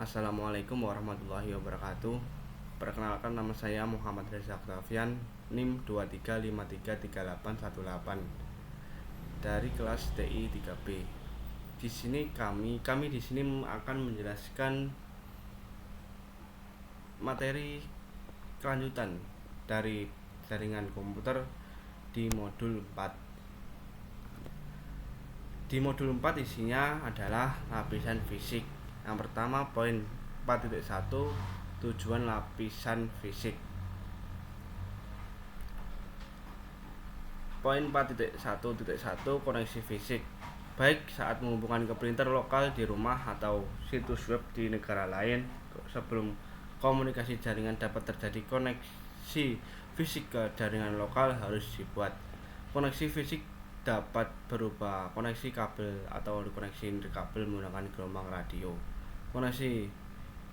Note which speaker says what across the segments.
Speaker 1: Assalamualaikum warahmatullahi wabarakatuh. Perkenalkan, nama saya Muhammad Reza Octavian, NIM 23533818 dari kelas TI 3B. Di sini kami di sini akan menjelaskan materi kelanjutan dari jaringan komputer di modul 4. Di modul 4 isinya adalah lapisan fisik. Yang pertama, poin 4.1, tujuan lapisan fisik. Poin 4.1.1, koneksi fisik. Baik saat menghubungkan ke printer lokal di rumah atau situs web di negara lain, sebelum komunikasi jaringan dapat terjadi, koneksi fisik ke jaringan lokal harus dibuat. Koneksi fisik dapat berupa koneksi kabel atau koneksi nirkabel menggunakan gelombang radio. Koneksi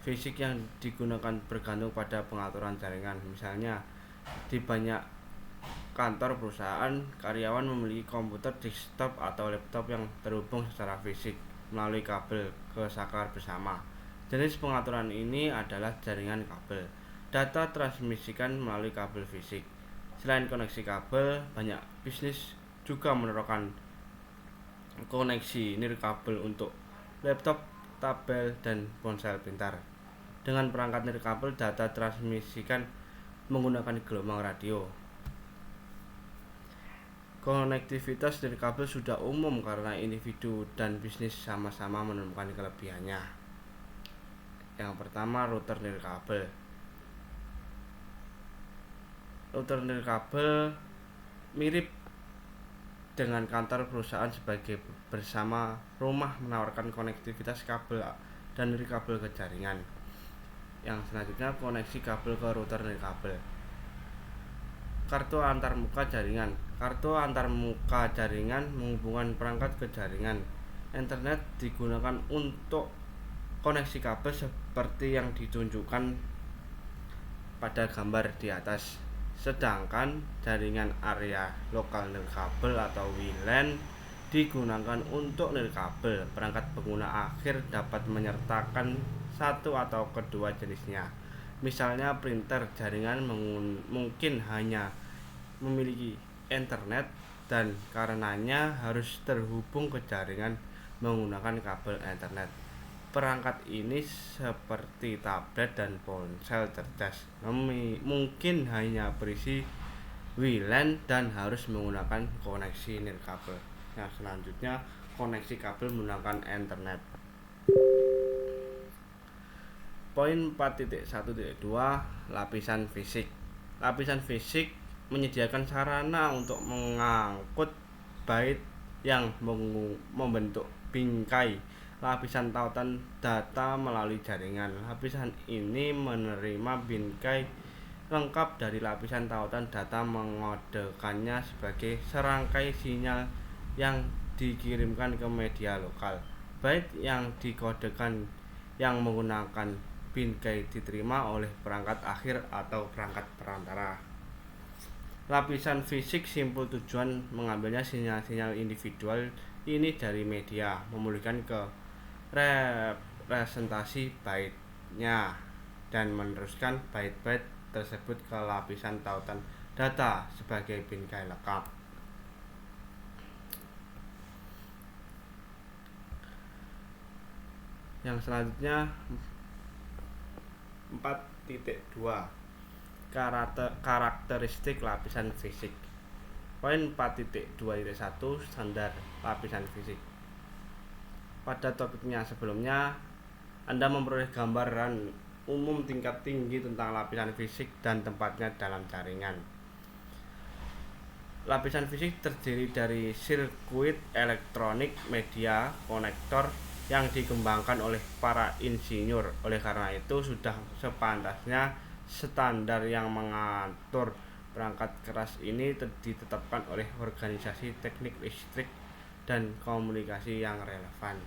Speaker 1: fisik yang digunakan bergantung pada pengaturan jaringan. Misalnya, di banyak kantor perusahaan, karyawan memiliki komputer desktop atau laptop yang terhubung secara fisik melalui kabel ke saklar bersama. Jenis pengaturan ini adalah jaringan kabel. Data transmisikan melalui kabel fisik. Selain koneksi kabel, banyak bisnis juga menerapkan koneksi nirkabel untuk laptop, tabel, dan ponsel pintar. Dengan perangkat nirkabel, data transmisikan menggunakan gelombang radio. Konektivitas nirkabel sudah umum karena individu dan bisnis sama-sama menemukan kelebihannya. Yang pertama, router nirkabel. Router nirkabel mirip dengan kantor perusahaan sebagai bersama rumah menawarkan konektivitas kabel dan nirkabel ke jaringan. Yang selanjutnya, koneksi kabel ke router nirkabel. Kartu antarmuka jaringan. Kartu antarmuka jaringan menghubungkan perangkat ke jaringan internet, digunakan untuk koneksi kabel seperti yang ditunjukkan pada gambar di atas. Sedangkan jaringan area lokal nirkabel atau WLAN digunakan untuk nirkabel. Perangkat pengguna akhir dapat menyertakan satu atau kedua jenisnya. Misalnya, printer jaringan mungkin hanya memiliki internet dan karenanya harus terhubung ke jaringan menggunakan kabel internet. Perangkat ini seperti tablet dan ponsel cerdas mungkin hanya berisi WLAN dan harus menggunakan koneksi nirkabel. Yang selanjutnya, koneksi kabel menggunakan internet. Poin 4.1.2, lapisan fisik. Lapisan fisik menyediakan sarana untuk mengangkut byte yang membentuk bingkai lapisan tautan data melalui jaringan. Lapisan ini menerima bingkai lengkap dari lapisan tautan data, mengodekannya sebagai serangkai sinyal yang dikirimkan ke media lokal. Byte yang dikodekan yang menggunakan bingkai diterima oleh perangkat akhir atau perangkat perantara. Lapisan fisik simpul tujuan mengambilnya sinyal-sinyal individual ini dari media, memulihkan ke representasi byte-nya dan meneruskan byte-byte tersebut ke lapisan tautan data sebagai bingkai lengkap. Yang selanjutnya, 4.2, karakteristik lapisan fisik. Poin 4.2.1, standar lapisan fisik. Pada topiknya sebelumnya, Anda memperoleh gambaran umum tingkat tinggi tentang lapisan fisik dan tempatnya dalam jaringan. Lapisan fisik terdiri dari sirkuit elektronik, media, konektor yang dikembangkan oleh para insinyur. Oleh karena itu, sudah sepantasnya standar yang mengatur perangkat keras ini ditetapkan oleh organisasi teknik listrik dan komunikasi yang relevan.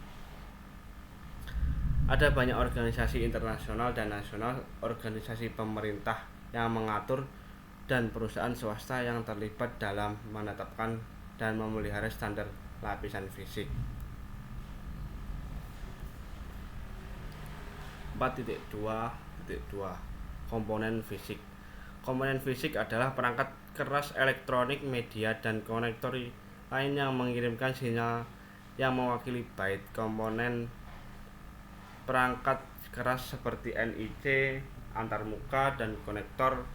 Speaker 1: Ada banyak organisasi internasional dan nasional, organisasi pemerintah yang mengatur, dan perusahaan swasta yang terlibat dalam menetapkan dan memelihara standar lapisan fisik. 4.2.2 Komponen fisik. Komponen fisik adalah perangkat keras elektronik, media, dan konektor lain yang mengirimkan sinyal yang mewakili byte. Komponen perangkat keras seperti NIC, antarmuka, dan konektor,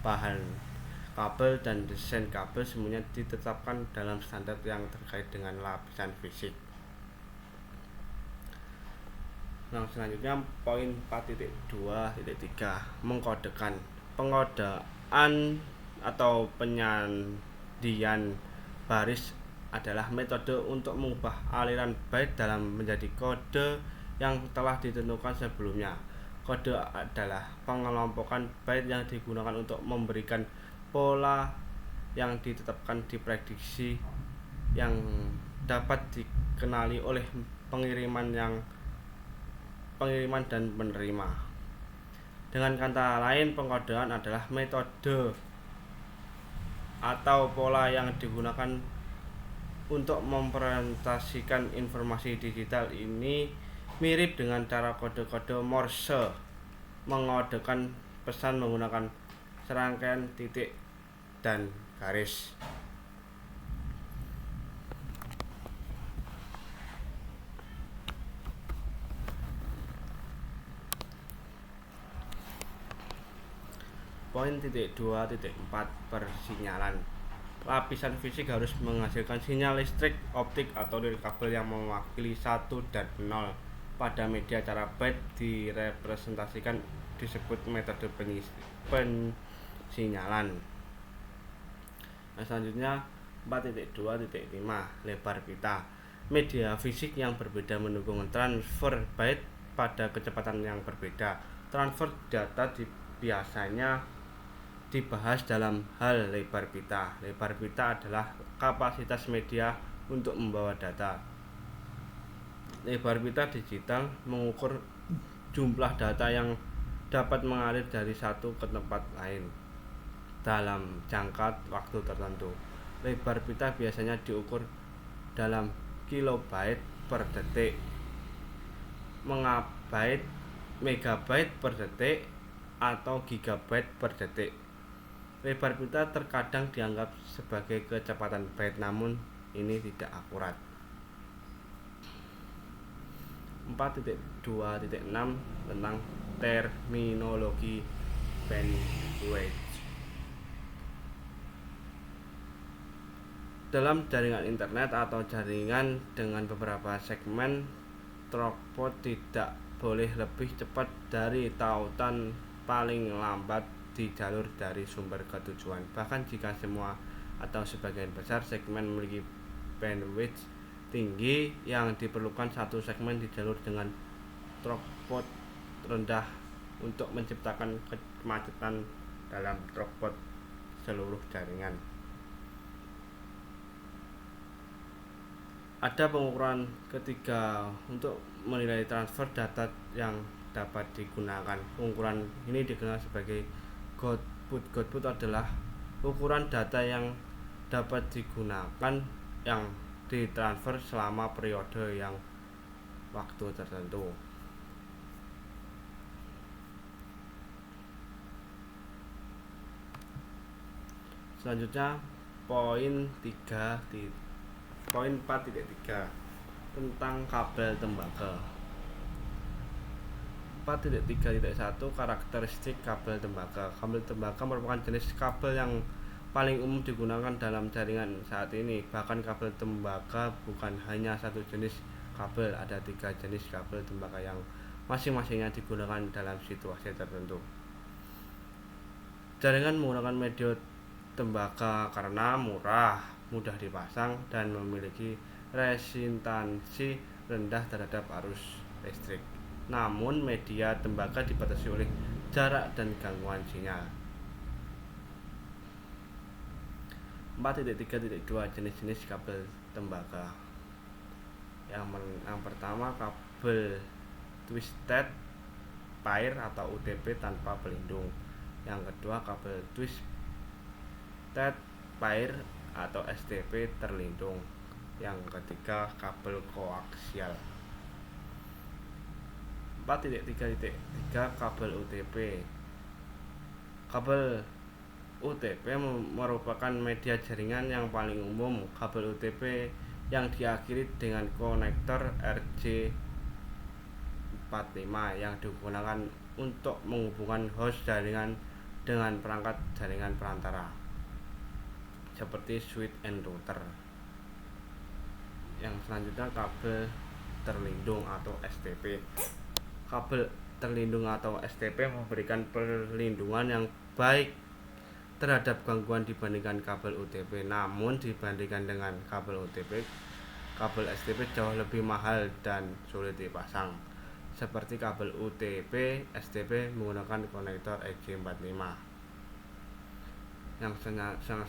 Speaker 1: bahan kabel, dan desain kabel semuanya ditetapkan dalam standar yang terkait dengan lapisan fisik. Yang selanjutnya poin 4.2.3 mengkodekan. Pengodaan atau penyandian baris adalah metode untuk mengubah aliran byte dalam menjadi kode yang telah ditentukan sebelumnya. Kode adalah pengelompokan byte yang digunakan untuk memberikan pola yang ditetapkan di prediksi yang dapat dikenali oleh pengiriman dan penerima. Dengan kata lain, pengkodean adalah metode atau pola yang digunakan untuk mempresentasikan informasi digital. Ini mirip dengan cara kode-kode Morse mengodekan pesan menggunakan serangkaian titik dan garis. Poin 2.4 Persinyalan. Lapisan fisik harus menghasilkan sinyal listrik optik atau dari kabel yang mewakili 1 dan 0 pada media. Cara byte direpresentasikan disebut metode pensinyalan. Nah, selanjutnya 4.2.5 Lebar pita. Media fisik yang berbeda mendukung transfer byte pada kecepatan yang berbeda. Transfer data biasanya dibahas dalam hal lebar pita. Lebar pita adalah kapasitas media untuk membawa data. Lebar pita digital mengukur jumlah data yang dapat mengalir dari satu ke tempat lain dalam jangka waktu tertentu. Lebar pita biasanya diukur dalam kilobyte per detik, megabyte per detik, atau gigabyte per detik. Lebar pita terkadang dianggap sebagai kecepatan byte, namun ini tidak akurat. 4.2.6 tentang terminologi bandwidth. Dalam jaringan internet atau jaringan dengan beberapa segmen, throughput tidak boleh lebih cepat dari tautan paling lambat di jalur dari sumber ke tujuan. Bahkan jika semua atau sebagian besar segmen memiliki bandwidth tinggi, yang diperlukan satu segmen di jalur dengan throughput rendah untuk menciptakan kemacetan dalam throughput seluruh jaringan. Ada pengukuran ketiga untuk menilai transfer data yang dapat digunakan. Pengukuran ini dikenal sebagai Godbout. Godbout adalah ukuran data yang dapat digunakan yang ditransfer selama periode yang waktu tertentu. Selanjutnya poin 4.3 tentang kabel tembaga. 4.3.1 Karakteristik kabel tembaga. Kabel tembaga merupakan jenis kabel yang paling umum digunakan dalam jaringan saat ini. Bahkan kabel tembaga bukan hanya satu jenis kabel, ada 3 jenis kabel tembaga yang masing-masingnya digunakan dalam situasi tertentu. Jaringan menggunakan media tembaga karena murah, mudah dipasang, dan memiliki resistansi rendah terhadap arus listrik. Namun media tembaga dibatasi oleh jarak dan gangguan sinyal. 4.3.2 Jenis-jenis kabel tembaga. Yang pertama, kabel twisted pair atau UTP tanpa pelindung. Yang kedua, kabel twisted pair atau STP terlindung. Yang ketiga, kabel koaksial. 4.3.3 Kabel UTP. Kabel UTP merupakan media jaringan yang paling umum. Kabel UTP yang diakhiri dengan konektor RJ45 yang digunakan untuk menghubungkan host jaringan dengan perangkat jaringan perantara seperti switch and router. Yang selanjutnya kabel terlindung atau STP. Kabel terlindung atau STP memberikan perlindungan yang baik terhadap gangguan dibandingkan kabel UTP. Namun dibandingkan dengan kabel UTP, kabel STP jauh lebih mahal dan sulit dipasang. Seperti kabel UTP, STP menggunakan konektor RJ45. Yang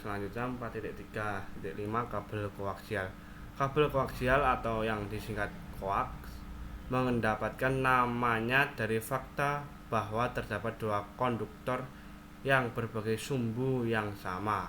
Speaker 1: selanjutnya 4.3.5 kabel koaksial. Kabel koaksial atau yang disingkat koaks mendapatkan namanya dari fakta bahwa terdapat dua konduktor yang berbagai sumbu yang sama.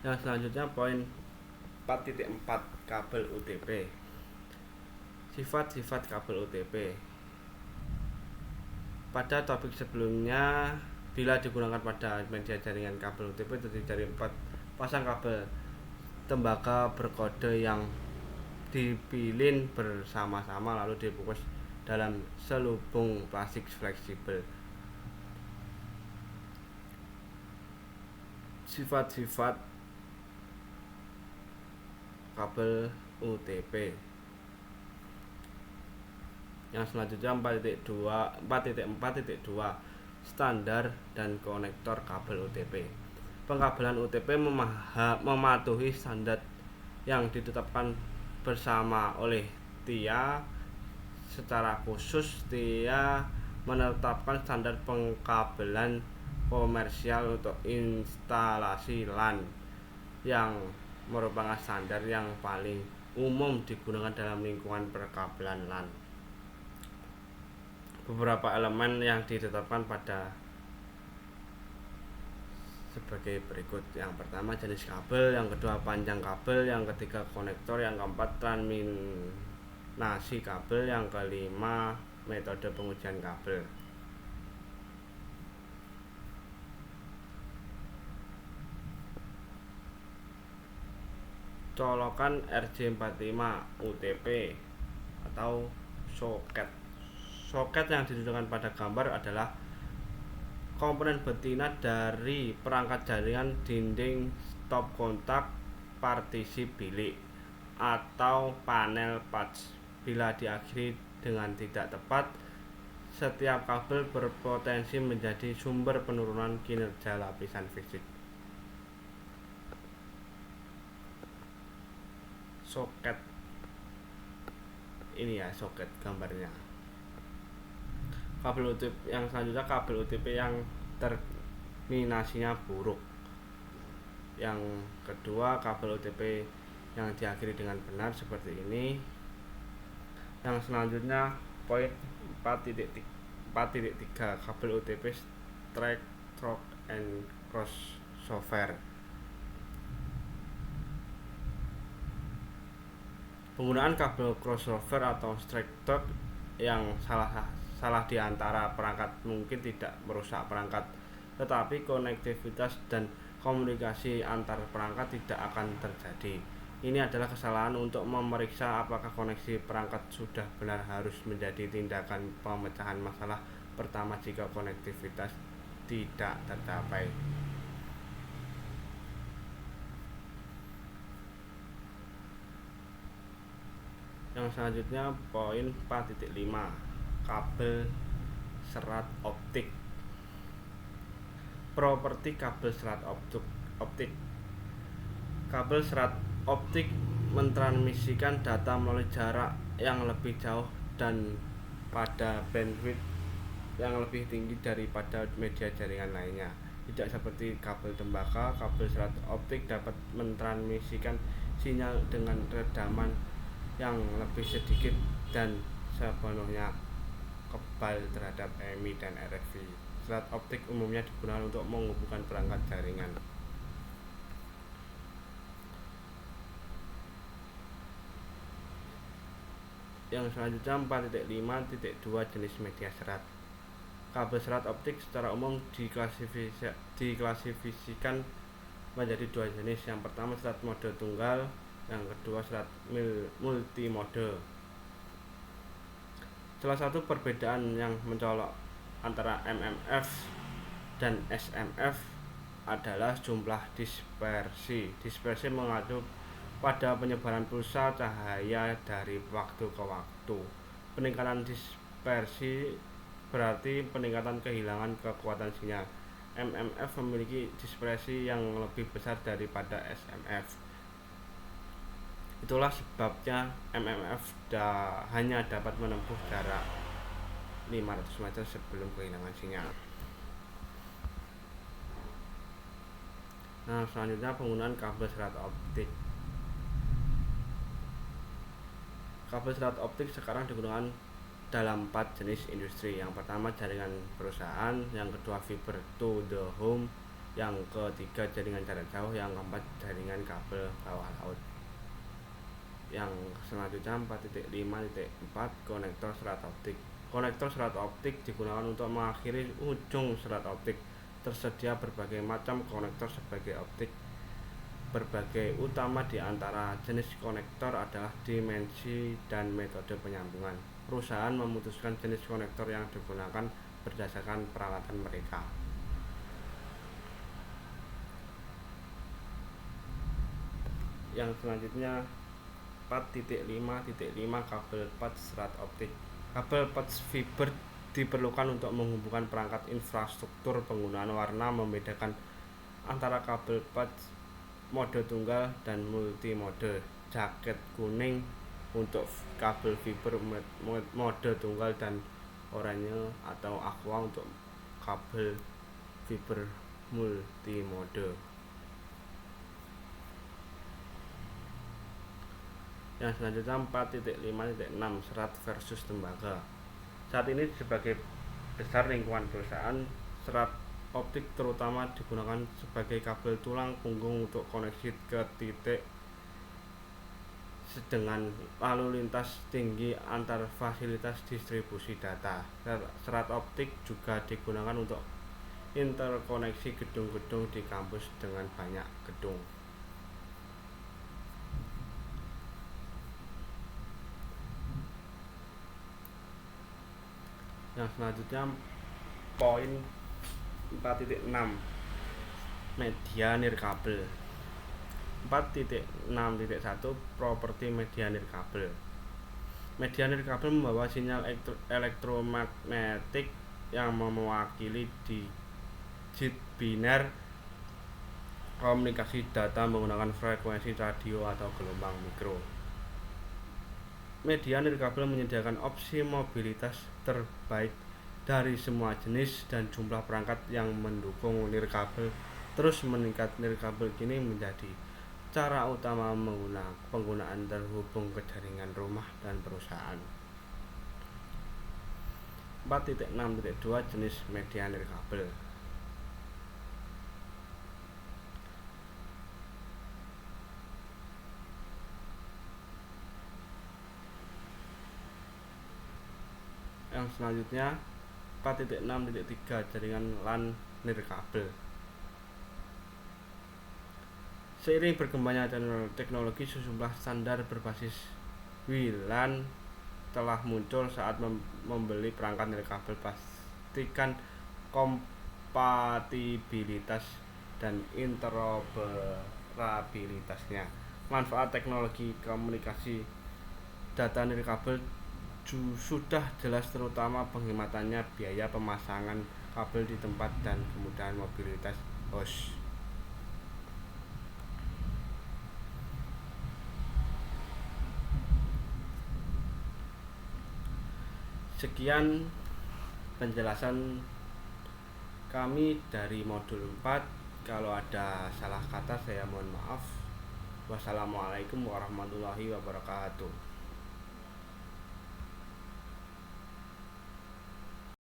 Speaker 1: Yang selanjutnya poin 4.4 kabel UTP. Sifat-sifat kabel UTP. Pada topik sebelumnya, bila digunakan pada media jaringan, kabel UTP terdiri dari 4 pasang kabel tembaga berkode yang dipilin bersama-sama lalu dibungkus dalam selubung plastik fleksibel. Sifat-sifat kabel UTP. Yang selanjutnya 4.4.2 standar dan konektor kabel UTP. Pengkabelan UTP mematuhi standar yang ditetapkan bersama oleh TIA. Secara khusus, TIA menetapkan standar pengkabelan komersial untuk instalasi LAN yang merupakan standar yang paling umum digunakan dalam lingkungan perkabelan LAN. Beberapa elemen yang ditetapkan pada sebagai berikut. Yang pertama jenis kabel, yang kedua panjang kabel, yang ketiga konektor, yang keempat terminasi kabel, yang kelima metode pengujian kabel. Colokan RJ45 UTP atau soket. Soket yang ditunjukkan pada gambar adalah komponen betina dari perangkat jaringan dinding stop kontak partisi bilik atau panel patch. Bila diakhiri dengan tidak tepat, setiap kabel berpotensi menjadi sumber penurunan kinerja lapisan fisik. Soket ini ya, soket gambarnya. Kabel UTP yang selanjutnya kabel UTP yang terminasinya buruk. Yang kedua kabel UTP yang diakhiri dengan benar seperti ini. Yang selanjutnya poin 4.3 kabel UTP strike through and crossover. Penggunaan kabel crossover atau strike through yang salah di antara perangkat mungkin tidak merusak perangkat, tetapi konektivitas dan komunikasi antar perangkat tidak akan terjadi. Ini adalah kesalahan untuk memeriksa apakah koneksi perangkat sudah benar harus menjadi tindakan pemecahan masalah pertama jika konektivitas tidak tercapai. Yang selanjutnya poin 4.5 kabel serat optik. Properti kabel serat optik. Kabel serat optik mentransmisikan data melalui jarak yang lebih jauh dan pada bandwidth yang lebih tinggi daripada media jaringan lainnya. Tidak seperti kabel tembaga, kabel serat optik dapat mentransmisikan sinyal dengan redaman yang lebih sedikit dan sepenuhnya kebal terhadap EMI dan RFI. Serat optik umumnya digunakan untuk menghubungkan perangkat jaringan. Yang selanjutnya 4.5.2 jenis media serat. Kabel serat optik secara umum diklasifikasikan menjadi dua jenis. Yang pertama serat mode tunggal, yang kedua serat multimode. Salah satu perbedaan yang mencolok antara MMF dan SMF adalah jumlah dispersi. Dispersi mengacu pada penyebaran pulsa cahaya dari waktu ke waktu. Peningkatan dispersi berarti peningkatan kehilangan kekuatan sinyal. MMF memiliki dispersi yang lebih besar daripada SMF. Itulah sebabnya MMF hanya dapat menempuh jarak 500 meter sebelum kehilangan sinyal. Nah, selanjutnya penggunaan kabel serat optik. Kabel serat optik sekarang digunakan dalam 4 jenis industri. Yang pertama jaringan perusahaan, yang kedua fiber to the home, yang ketiga jaringan jarak jauh, yang keempat jaringan kabel bawah laut. Yang selanjutnya 4.5.4 konektor serat optik. Konektor serat optik digunakan untuk mengakhiri ujung serat optik. Tersedia berbagai macam konektor sebagai optik. Berbagai utama di antara jenis konektor adalah dimensi dan metode penyambungan. Perusahaan memutuskan jenis konektor yang digunakan berdasarkan peralatan mereka. Yang selanjutnya 4.5.5 kabel patch serat optik. Kabel patch fiber diperlukan untuk menghubungkan perangkat infrastruktur. Penggunaan warna membedakan antara kabel patch mode tunggal dan multimode. Jaket kuning untuk kabel fiber mode tunggal dan oranye atau aqua untuk kabel fiber multimode. Yang selanjutnya 4.5.6 serat versus tembaga. Saat ini sebagai besar lingkungan perusahaan, serat optik terutama digunakan sebagai kabel tulang punggung untuk koneksi ke titik dengan lalu lintas tinggi antar fasilitas distribusi data. Serat optik juga digunakan untuk interkoneksi gedung-gedung di kampus dengan banyak gedung. Yang selanjutnya poin 4.6 media nirkabel. 4.6.1 properti media nirkabel. Media nirkabel membawa sinyal elektromagnetik yang mewakili digit biner komunikasi data menggunakan frekuensi radio atau gelombang mikro. Media nirkabel menyediakan opsi mobilitas terbaik dari semua jenis dan jumlah perangkat yang mendukung nirkabel terus meningkat. Nirkabel kini menjadi cara utama penggunaan terhubung ke jaringan rumah dan perusahaan. 4.6.2 jenis media nirkabel. Yang selanjutnya 4.6.3 jaringan LAN nirkabel. Seiring berkembangnya teknologi, sejumlah standar berbasis WLAN telah muncul. Saat membeli perangkat nirkabel, pastikan kompatibilitas dan interoperabilitasnya. Manfaat teknologi komunikasi data nirkabel sudah jelas, terutama penghematannya biaya pemasangan kabel di tempat dan kemudahan mobilitas host. Sekian penjelasan kami dari modul 4. Kalau ada salah kata saya mohon maaf. Wassalamualaikum warahmatullahi wabarakatuh.